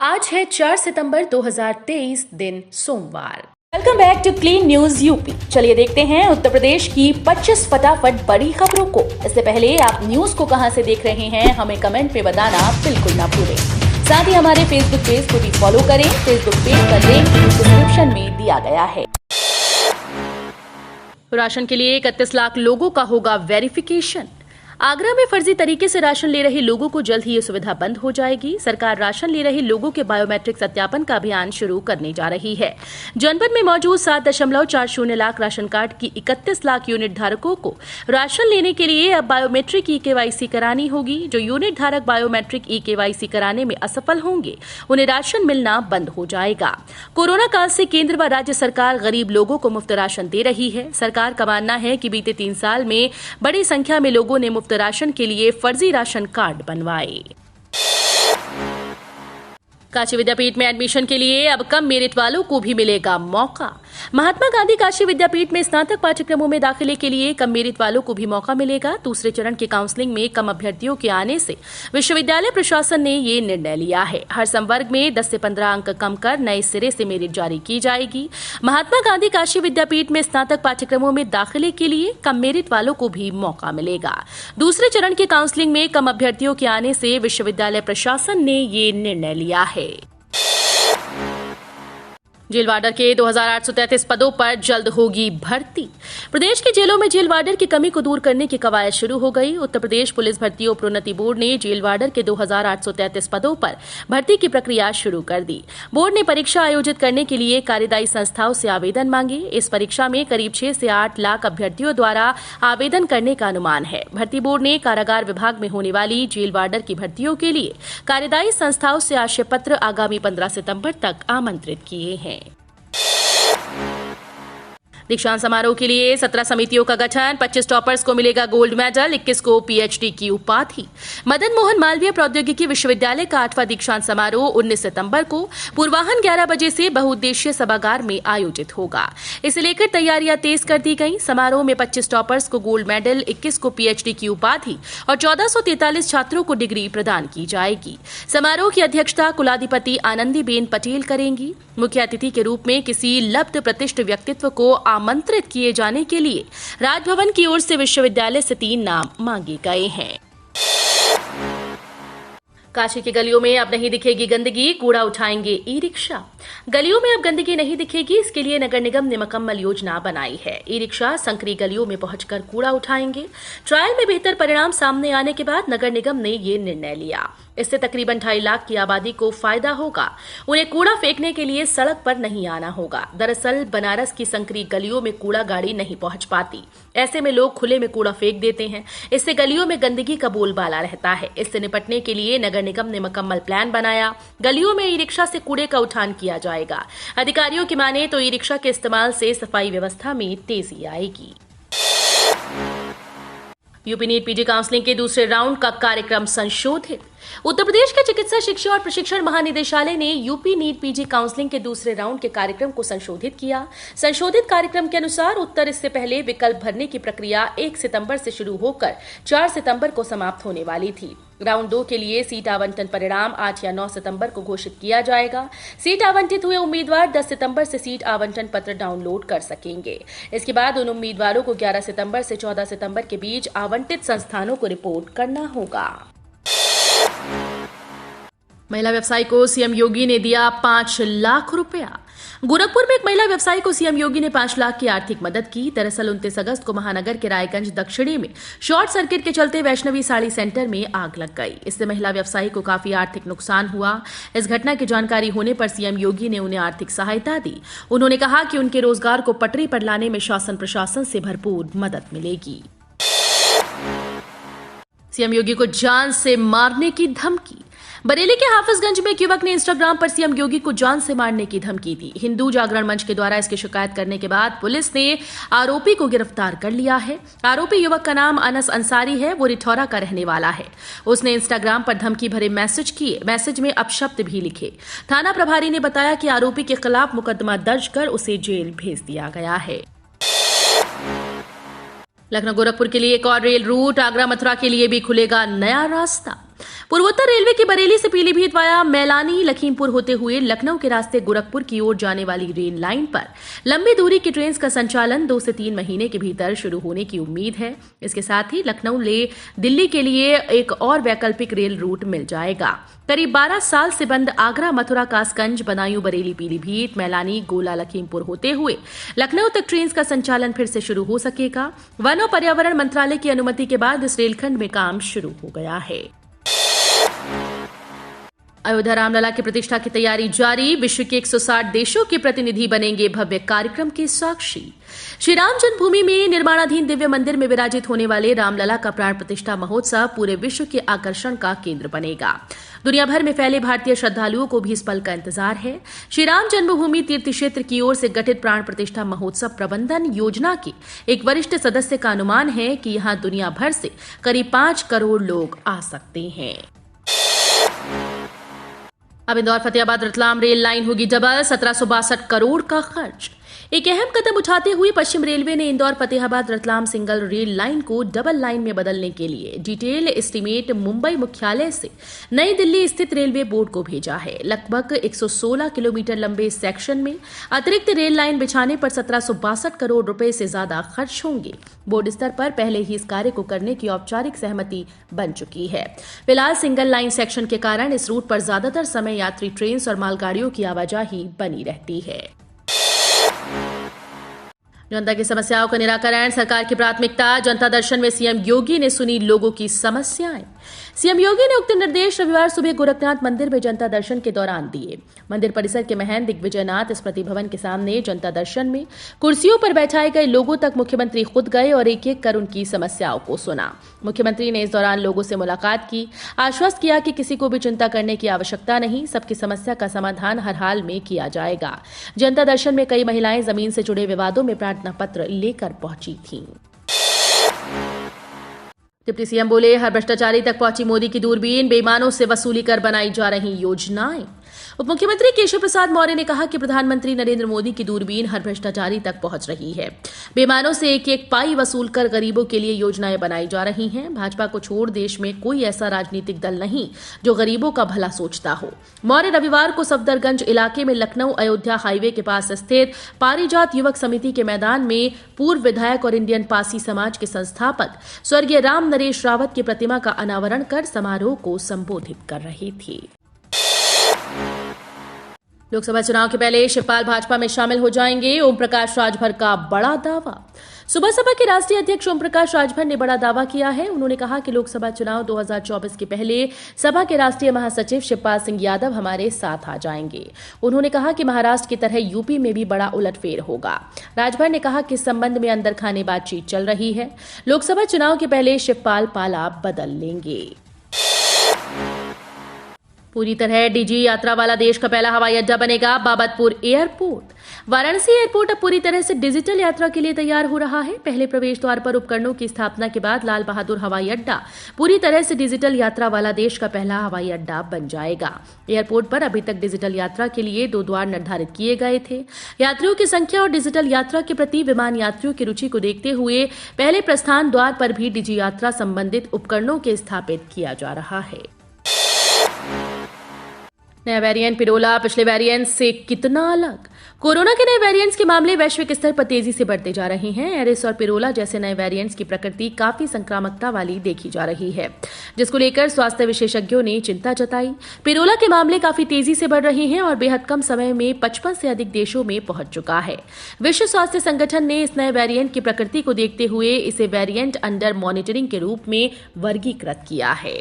आज है 4 सितंबर 2023 दिन सोमवार। Welcome back to clean news UP. चलिए देखते हैं उत्तर प्रदेश की 25 फटाफट बड़ी खबरों को। इससे पहले आप न्यूज को कहां से देख रहे हैं हमें कमेंट पे बताना बिल्कुल ना भूलें। साथ ही हमारे फेसबुक पेज को भी फॉलो करें। फेसबुक पेज का लिंक डिस्क्रिप्शन में दिया गया है। राशन के लिए 31 लाख लोगों का होगा वेरिफिकेशन। आगरा में फर्जी तरीके से राशन ले रहे लोगों को जल्द ही ये सुविधा बंद हो जाएगी। सरकार राशन ले रहे लोगों के बायोमेट्रिक सत्यापन का अभियान शुरू करने जा रही है। जनपद में मौजूद 7.40 लाख राशन कार्ड की 31 लाख यूनिट धारकों को राशन लेने के लिए अब बायोमेट्रिक ई-केवाईसी करानी होगी। जो यूनिट धारक बायोमेट्रिक ई-केवाईसी कराने में असफल होंगे उन्हें राशन मिलना बंद हो जाएगा। कोरोना काल से केंद्र व राज्य सरकार गरीब लोगों को मुफ्त राशन दे रही है। सरकार का मानना है कि बीते 3 साल में बड़ी संख्या में लोगों ने मुफ्त राशन के लिए फर्जी राशन कार्ड बनवाए। काशी विद्यापीठ में एडमिशन के लिए अब कम मेरिट वालों को भी मिलेगा मौका। महात्मा गांधी काशी विद्यापीठ में स्नातक पाठ्यक्रमों में दाखिले के लिए कम मेरिट वालों को भी मौका मिलेगा। दूसरे चरण के काउंसलिंग में कम अभ्यर्थियों के आने से विश्वविद्यालय प्रशासन ने ये निर्णय लिया है। हर संवर्ग में 10 से 15 अंक कम कर नए सिरे से मेरिट जारी की जाएगी। महात्मा गांधी काशी विद्यापीठ में स्नातक पाठ्यक्रमों में दाखिले के लिए कम मेरिट वालों को भी मौका मिलेगा। दूसरे चरण के काउंसलिंग में कम अभ्यर्थियों के आने से विश्वविद्यालय प्रशासन ने ये निर्णय लिया है। जेल वार्डर के 2833 पदों पर जल्द होगी भर्ती। प्रदेश की जेलों में जेल वार्डर की कमी को दूर करने की कवायद शुरू हो गई। उत्तर प्रदेश पुलिस भर्ती और प्रोन्नति बोर्ड ने जेल वार्डर के 2833 पदों पर भर्ती की प्रक्रिया शुरू कर दी। बोर्ड ने परीक्षा आयोजित करने के लिए कार्यदायी संस्थाओं से आवेदन मांगे। इस परीक्षा में करीब 6 से 8 लाख अभ्यर्थियों द्वारा आवेदन करने का अनुमान है। भर्ती बोर्ड ने कारागार विभाग में होने वाली जेल वार्डर की भर्तियों के लिए कार्यदायी संस्थाओं से आशय पत्र आगामी 15 सितंबर तक आमंत्रित किए हैं। दीक्षांत समारोह के लिए 17 समितियों का गठन। 25 टॉपर्स को मिलेगा गोल्ड मेडल, 21 को पीएचडी की उपाधि। मदन मोहन मालवीय प्रौद्योगिकी विश्वविद्यालय का 8वां दीक्षांत समारोह 19 सितंबर को पूर्वाह्न 11 बजे से बहुउद्देशीय सभागार में आयोजित होगा। इसे लेकर तैयारियां तेज कर दी गई। समारोह में 25 टॉपर्स को गोल्ड मेडल, 21 को पीएचडी की उपाधि और 1443 छात्रों को डिग्री प्रदान की जाएगी। समारोह की अध्यक्षता कुलाधिपति आनंदीबेन पटेल करेंगी। मुख्य अतिथि के रूप में किसी लब्ध प्रतिष्ठ व्यक्तित्व को आमंत्रित किए जाने के लिए राजभवन की ओर से विश्वविद्यालय से 3 नाम मांगे गए हैं। काशी की गलियों में अब नहीं दिखेगी गंदगी, कूड़ा उठाएंगे ई रिक्शा। गलियों में अब गंदगी नहीं दिखेगी, इसके लिए नगर निगम ने मुकम्मल योजना बनाई है। ई रिक्शा संकरी गलियों में पहुंचकर कूड़ा उठाएंगे। ट्रायल में बेहतर परिणाम सामने आने के बाद नगर निगम ने ये निर्णय लिया। इससे तकरीबन 2.5 लाख की आबादी को फायदा होगा। उन्हें कूड़ा फेंकने के लिए सड़क पर नहीं आना होगा। दरअसल बनारस की संकरी गलियों में कूड़ा गाड़ी नहीं पहुंच पाती। ऐसे में लोग खुले में कूड़ा फेंक देते हैं। इससे गलियों में गंदगी का बोलबाला रहता है। इससे निपटने के लिए नगर निगम ने मुकम्मल प्लान बनाया। गलियों में ई रिक्शा से कूड़े का उठान किया जाएगा। अधिकारियों की माने तो ई रिक्शा के इस्तेमाल से सफाई व्यवस्था में तेजी आएगी। यूपी नीट पीजी काउंसलिंग के दूसरे राउंड का कार्यक्रम संशोधित। उत्तर प्रदेश के चिकित्सा शिक्षा और प्रशिक्षण महानिदेशालय ने यूपी नीट पीजी काउंसलिंग के दूसरे राउंड के कार्यक्रम को संशोधित किया। संशोधित कार्यक्रम के अनुसार उत्तर इससे पहले विकल्प भरने की प्रक्रिया 1 सितंबर से शुरू होकर 4 सितंबर को समाप्त होने वाली थी। राउंड 2 के लिए सीट आवंटन परिणाम 8 या 9 सितंबर को घोषित किया जाएगा। सीट आवंटित हुए उम्मीदवार 10 सितंबर से सीट आवंटन पत्र डाउनलोड कर सकेंगे। इसके बाद उन उम्मीदवारों को 11 सितंबर से 14 सितंबर के बीच आवंटित संस्थानों को रिपोर्ट करना होगा। महिला व्यवसायी को सीएम योगी ने दिया 5 लाख रुपया। गोरखपुर में एक महिला व्यवसायी को सीएम योगी ने 5 लाख की आर्थिक मदद की। दरअसल 29 अगस्त को महानगर के रायगंज दक्षिणी में शॉर्ट सर्किट के चलते वैष्णवी साड़ी सेंटर में आग लग गई। इससे महिला व्यवसायी को काफी आर्थिक नुकसान हुआ। इस घटना की जानकारी होने पर सीएम योगी ने उन्हें आर्थिक सहायता दी। उन्होंने कहा कि उनके रोजगार को पटरी पर लाने में शासन प्रशासन से भरपूर मदद मिलेगी। सीएम योगी को जान से मारने की धमकी। बरेली के हाफिजगंज में एक युवक ने इंस्टाग्राम पर सीएम योगी को जान से मारने की धमकी दी। हिंदू जागरण मंच के द्वारा इसकी शिकायत करने के बाद पुलिस ने आरोपी को गिरफ्तार कर लिया है। आरोपी युवक का नाम अनस अंसारी है। वो रिठौरा का रहने वाला है। उसने इंस्टाग्राम पर धमकी भरे मैसेज किए। मैसेज में अपशब्द भी लिखे। थाना प्रभारी ने बताया कि आरोपी के खिलाफ मुकदमा दर्ज कर उसे जेल भेज दिया गया है। लखनऊ गोरखपुर के लिए एक और रेल रूट। आगरा मथुरा के लिए भी खुलेगा नया रास्ता। पूर्वोत्तर रेलवे की बरेली से पीलीभीत वाया मैलानी लखीमपुर होते हुए लखनऊ के रास्ते गोरखपुर की ओर जाने वाली रेल लाइन पर लंबी दूरी की ट्रेन का संचालन 2 से 3 महीने के भीतर शुरू होने की उम्मीद है। इसके साथ ही लखनऊ ले दिल्ली के लिए एक और वैकल्पिक रेल रूट मिल जाएगा। करीब 12 साल से बंद आगरा, मथुरा, कासगंज, बदायूं, बरेली, पीलीभीत, मैलानी, गोला, लखीमपुर होते हुए लखनऊ तक ट्रेन का संचालन फिर से शुरू हो सकेगा। वन और पर्यावरण मंत्रालय की अनुमति के बाद इस रेलखंड में काम शुरू हो गया है। अयोध्या रामलला की प्रतिष्ठा की तैयारी जारी। विश्व के 160 देशों के प्रतिनिधि बनेंगे भव्य कार्यक्रम के साक्षी। श्री राम जन्मभूमि में निर्माणाधीन दिव्य मंदिर में विराजित होने वाले रामलला का प्राण प्रतिष्ठा महोत्सव पूरे विश्व के आकर्षण का केंद्र बनेगा। दुनिया भर में फैले भारतीय श्रद्धालुओं को भी इस पल का इंतजार है। श्री राम जन्मभूमि तीर्थ क्षेत्र की ओर से गठित प्राण प्रतिष्ठा महोत्सव प्रबंधन योजना के एक वरिष्ठ सदस्य का अनुमान है कि यहां दुनिया भर से करीब 5 करोड़ लोग आ सकते हैं। अब इंदौर फतेहाबाद रतलाम रेल लाइन होगी डबल, 1762 करोड़ का खर्च। एक अहम कदम उठाते हुए पश्चिम रेलवे ने Indore Fatehabad Ratlam single rail line को डबल लाइन में बदलने के लिए डिटेल एस्टीमेट मुंबई मुख्यालय से नई दिल्ली स्थित रेलवे बोर्ड को भेजा है। लगभग 116 किलोमीटर लंबे इस सेक्शन में अतिरिक्त रेल लाइन बिछाने पर 1762 करोड़ रुपए से ज्यादा खर्च होंगे। बोर्ड स्तर पर पहले ही इस कार्य को करने की औपचारिक सहमति बन चुकी है। फिलहाल सिंगल लाइन सेक्शन के कारण इस रूट पर ज्यादातर समय यात्री ट्रेन और मालगाड़ियों की आवाजाही बनी रहती है। जनता की समस्याओं का निराकरण सरकार की प्राथमिकता। जनता दर्शन में सीएम योगी ने सुनी लोगों की समस्याएं। सीएम योगी ने उक्त निर्देश रविवार सुबह गोरखनाथ मंदिर में जनता दर्शन के दौरान दिए। मंदिर परिसर के महंत दिग्विजयनाथ स्मृति भवन के सामने जनता दर्शन में कुर्सियों पर बैठाए गए लोगों तक मुख्यमंत्री खुद गए और एक एक कर उनकी समस्याओं को सुना। मुख्यमंत्री ने इस दौरान लोगों से मुलाकात की, आश्वस्त किया कि किसी को भी चिंता करने की आवश्यकता नहीं, सबकी समस्या का समाधान हर हाल में किया जाएगा। जनता दर्शन में कई महिलाएं जमीन से जुड़े विवादों में प्रार्थना पत्र लेकर पहुंची थीं। डिप्टी सीएम बोले, हर भ्रष्टाचारी तक पहुंची मोदी की दूरबीन, बेईमानों से वसूली कर बनाई जा रही योजनाएं। उप मुख्यमंत्री केशव प्रसाद मौर्य ने कहा कि प्रधानमंत्री नरेंद्र मोदी की दूरबीन हर भ्रष्टाचारी तक पहुंच रही है। बेईमानों से एक एक पाई वसूल कर गरीबों के लिए योजनाएं बनाई जा रही हैं। भाजपा को छोड़ देश में कोई ऐसा राजनीतिक दल नहीं जो गरीबों का भला सोचता हो। मौर्य रविवार को सफदरगंज इलाके में लखनऊ अयोध्या हाईवे के पास स्थित पारिजात युवक समिति के मैदान में पूर्व विधायक और इंडियन पासी समाज के संस्थापक स्वर्गीय राम नरेश रावत की प्रतिमा का अनावरण कर समारोह को संबोधित कर रहे थे। लोकसभा चुनाव के पहले शिवपाल भाजपा में शामिल हो जाएंगे, ओम प्रकाश राजभर का बड़ा दावा। सुबह सपा के राष्ट्रीय अध्यक्ष ओम प्रकाश राजभर ने बड़ा दावा किया है। उन्होंने कहा कि लोकसभा चुनाव 2024 के पहले सपा के राष्ट्रीय महासचिव शिवपाल सिंह यादव हमारे साथ आ जाएंगे। उन्होंने कहा कि महाराष्ट्र की तरह यूपी में भी बड़ा उलटफेर होगा। राजभर ने कहा कि इस संबंध में अंदर खाने बातचीत चल रही है। लोकसभा चुनाव के पहले शिवपाल पाला बदल लेंगे। पूरी तरह डीजी यात्रा वाला देश का पहला हवाई अड्डा बनेगा बाबतपुर एयरपोर्ट। वाराणसी एयरपोर्ट अब पूरी तरह से डिजिटल यात्रा के लिए तैयार हो रहा है। पहले प्रवेश द्वार पर उपकरणों की स्थापना के बाद लाल बहादुर हवाई अड्डा पूरी तरह से डिजिटल यात्रा वाला देश का पहला हवाई अड्डा बन जाएगा। एयरपोर्ट पर अभी तक डिजिटल यात्रा के लिए 2 द्वार निर्धारित किए गए थे। यात्रियों की संख्या और डिजिटल यात्रा के प्रति विमान यात्रियों की रुचि को देखते हुए पहले प्रस्थान द्वार पर भी डिजी यात्रा संबंधित उपकरणों के स्थापित किया जा रहा है। नया वेरिएंट पिरोला पिछले वेरिएंट से कितना अलग? कोरोना के नए वेरिएंट्स के मामले वैश्विक स्तर पर तेजी से बढ़ते जा रहे हैं। एरिस और पिरोला जैसे नए वेरिएंट्स की प्रकृति काफी संक्रामकता वाली देखी जा रही है, जिसको लेकर स्वास्थ्य विशेषज्ञों ने चिंता जताई। पिरोला के मामले काफी तेजी से बढ़ रहे हैं और बेहद कम समय में 55 से अधिक देशों में पहुंच चुका है। विश्व स्वास्थ्य संगठन ने इस नए वेरिएंट की प्रकृति को देखते हुए इसे वेरिएंट अंडर मॉनिटरिंग के रूप में वर्गीकृत किया है।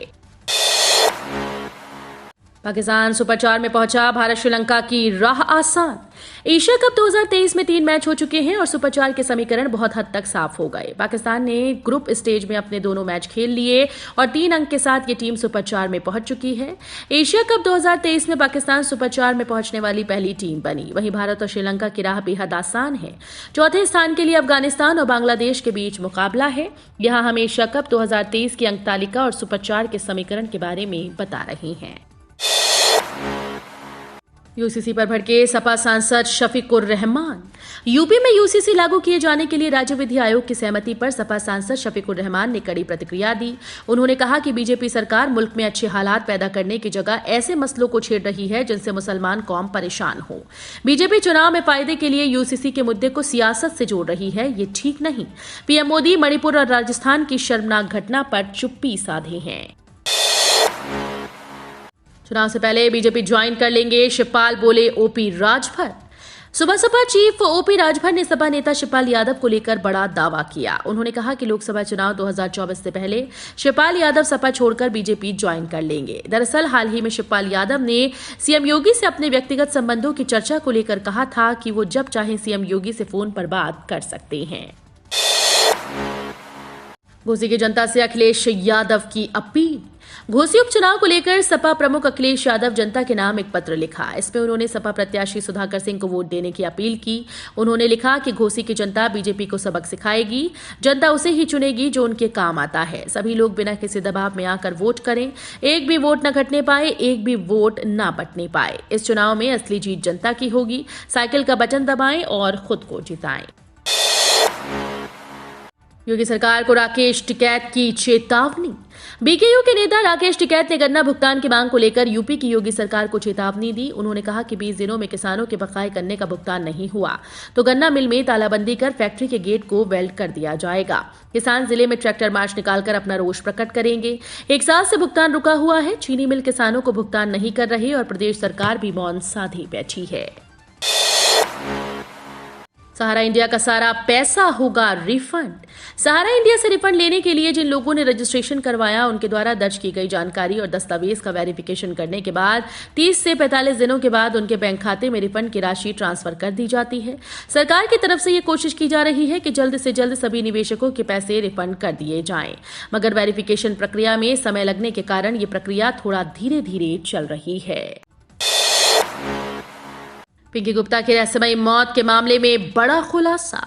पाकिस्तान सुपर 4 में पहुंचा, भारत श्रीलंका की राह आसान। एशिया कप 2023 में 3 मैच हो चुके हैं और सुपर 4 के समीकरण बहुत हद तक साफ हो गए। पाकिस्तान ने ग्रुप स्टेज में अपने दोनों मैच खेल लिए और 3 अंक के साथ ये टीम सुपर 4 में पहुंच चुकी है। एशिया कप 2023 में पाकिस्तान सुपर 4 में पहुंचने वाली पहली टीम बनी। वहीं भारत और श्रीलंका की राह बेहद आसान है। चौथे स्थान के लिए अफगानिस्तान और बांग्लादेश के बीच मुकाबला है। यहां हम एशिया कप 2023 की अंक तालिका और सुपर 4 के समीकरण के बारे में बता रहे हैं। यूसीसी पर भड़के सपा सांसद शफीकुर रहमान। यूपी में यूसीसी लागू किए जाने के लिए राज्य विधि आयोग की सहमति पर सपा सांसद शफीकुर रहमान ने कड़ी प्रतिक्रिया दी। उन्होंने कहा कि बीजेपी सरकार मुल्क में अच्छे हालात पैदा करने की जगह ऐसे मसलों को छेड़ रही है जिनसे मुसलमान कौम परेशान हो। बीजेपी चुनाव में फायदे के लिए यूसीसी के मुद्दे को सियासत से जोड़ रही है, ये ठीक नहीं। पीएम मोदी मणिपुर और राजस्थान की शर्मनाक घटना पर चुप्पी साधे हैं। चुनाव से पहले बीजेपी ज्वाइन कर लेंगे, शिवपाल बोले ओपी राजभर। सुबह सपा चीफ ओपी राजभर ने सपा नेता शिवपाल यादव को लेकर बड़ा दावा किया। उन्होंने कहा कि लोकसभा चुनाव 2024 से पहले शिवपाल यादव सपा छोड़कर बीजेपी ज्वाइन कर लेंगे। दरअसल हाल ही में शिवपाल यादव ने सीएम योगी से अपने व्यक्तिगत संबंधों की चर्चा को लेकर कहा था कि वो जब चाहें सीएम योगी से फोन पर बात कर सकते हैं। घोसी की जनता से अखिलेश यादव की अपील। घोसी उपचुनाव को लेकर सपा प्रमुख अखिलेश यादव जनता के नाम एक पत्र लिखा। इसमें उन्होंने सपा प्रत्याशी सुधाकर सिंह को वोट देने की अपील की। उन्होंने लिखा कि घोसी की जनता बीजेपी को सबक सिखाएगी, जनता उसे ही चुनेगी जो उनके काम आता है। सभी लोग बिना किसी दबाव में आकर वोट करें, एक भी वोट न घटने पाए, एक भी वोट न बटने पाए। इस चुनाव में असली जीत जनता की होगी। साइकिल का बटन दबाएं और खुद को जिताएं। योगी सरकार को राकेश टिकैत की चेतावनी। बीकेयू के नेता राकेश टिकैत ने गन्ना भुगतान की मांग को लेकर यूपी की योगी सरकार को चेतावनी दी। उन्होंने कहा कि 20 दिनों में किसानों के बकाये गन्ने का भुगतान नहीं हुआ तो गन्ना मिल में तालाबंदी कर फैक्ट्री के गेट को वेल्ड कर दिया जाएगा। किसान जिले में ट्रैक्टर मार्च निकालकर अपना रोष प्रकट करेंगे। एक साल से भुगतान रुका हुआ है। चीनी मिल किसानों को भुगतान नहीं कर रही और प्रदेश सरकार भी मौन साधे बैठी है। सहारा इंडिया का सारा पैसा होगा रिफंड। सहारा इंडिया से रिफंड लेने के लिए जिन लोगों ने रजिस्ट्रेशन करवाया उनके द्वारा दर्ज की गई जानकारी और दस्तावेज का वेरिफिकेशन करने के बाद 30 से 45 दिनों के बाद उनके बैंक खाते में रिफंड की राशि ट्रांसफर कर दी जाती है। सरकार की तरफ से ये कोशिश की जा रही है कि जल्द से जल्द सभी निवेशकों के पैसे रिफंड कर दिए जाएं, मगर वेरिफिकेशन प्रक्रिया में समय लगने के कारण ये प्रक्रिया थोड़ा धीरे धीरे चल रही है। पिंकी गुप्ता की रहस्यमयी मौत के मामले में बड़ा खुलासा।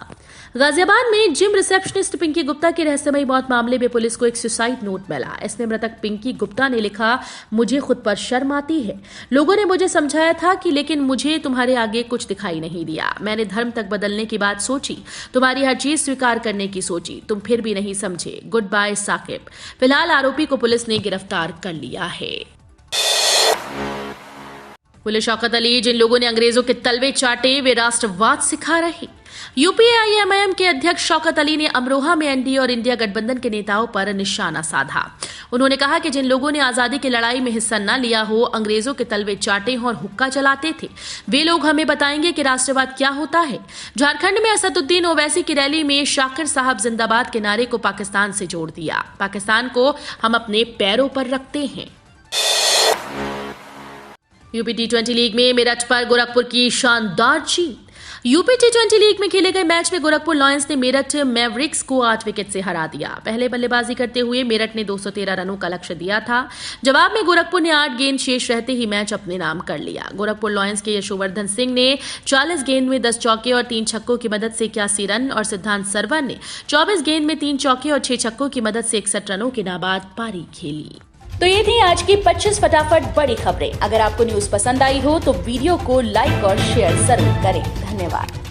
गाजियाबाद में जिम रिसेप्शनिस्ट पिंकी गुप्ता की रहस्यमयी मौत मामले में पुलिस को एक सुसाइड नोट मिला। इसमें मृतक पिंकी गुप्ता ने लिखा, मुझे खुद पर शर्म आती है। लोगों ने मुझे समझाया था कि लेकिन मुझे तुम्हारे आगे कुछ दिखाई नहीं दिया। मैंने धर्म तक बदलने की बात सोची, तुम्हारी हर चीज स्वीकार करने की सोची, तुम फिर भी नहीं समझे। Good bye Saqib. फिलहाल आरोपी को पुलिस ने गिरफ्तार कर लिया है। बोले शौकत अली, जिन लोगों ने अंग्रेजों के तलवे चाटे वे राष्ट्रवाद सिखा रहे। यूपीएआईएमआईएम के अध्यक्ष शौकत अली ने अमरोहा में एनडीए और इंडिया गठबंधन के नेताओं पर निशाना साधा। उन्होंने कहा कि जिन लोगों ने आजादी की लड़ाई में हिस्सा न लिया हो, अंग्रेजों के तलवे चाटे हों और हुक्का चलाते थे, वे लोग हमें बताएंगे कि राष्ट्रवाद क्या होता है। झारखंड में असदुद्दीन ओवैसी की रैली में शाकिर साहब जिंदाबाद के नारे को पाकिस्तान से जोड़ दिया। पाकिस्तान को हम अपने पैरों पर रखते हैं। यूपी टी20 लीग में मेरठ पर गोरखपुर की शानदार जीत। यूपी टी20 लीग में खेले गए मैच में गोरखपुर लॉयंस ने मेरठ मैवरिक्स को 8 विकेट से हरा दिया। पहले बल्लेबाजी करते हुए मेरठ ने 213 रनों का लक्ष्य दिया था। जवाब में गोरखपुर ने 8 गेंद शेष रहते ही मैच अपने नाम कर लिया। गोरखपुर लॉयंस के यशोवर्धन सिंह ने 40 गेंद में 10 चौके और 3 छक्कों की मदद से 81 रन और सिद्धांत सरवन ने 24 गेंद में 3 चौके और 6 छक्कों की मदद से 61 रनों के नाबाद पारी खेली। तो ये थी आज की 25 फटाफट बड़ी खबरें। अगर आपको न्यूज पसंद आई हो तो वीडियो को लाइक और शेयर जरूर करें। धन्यवाद।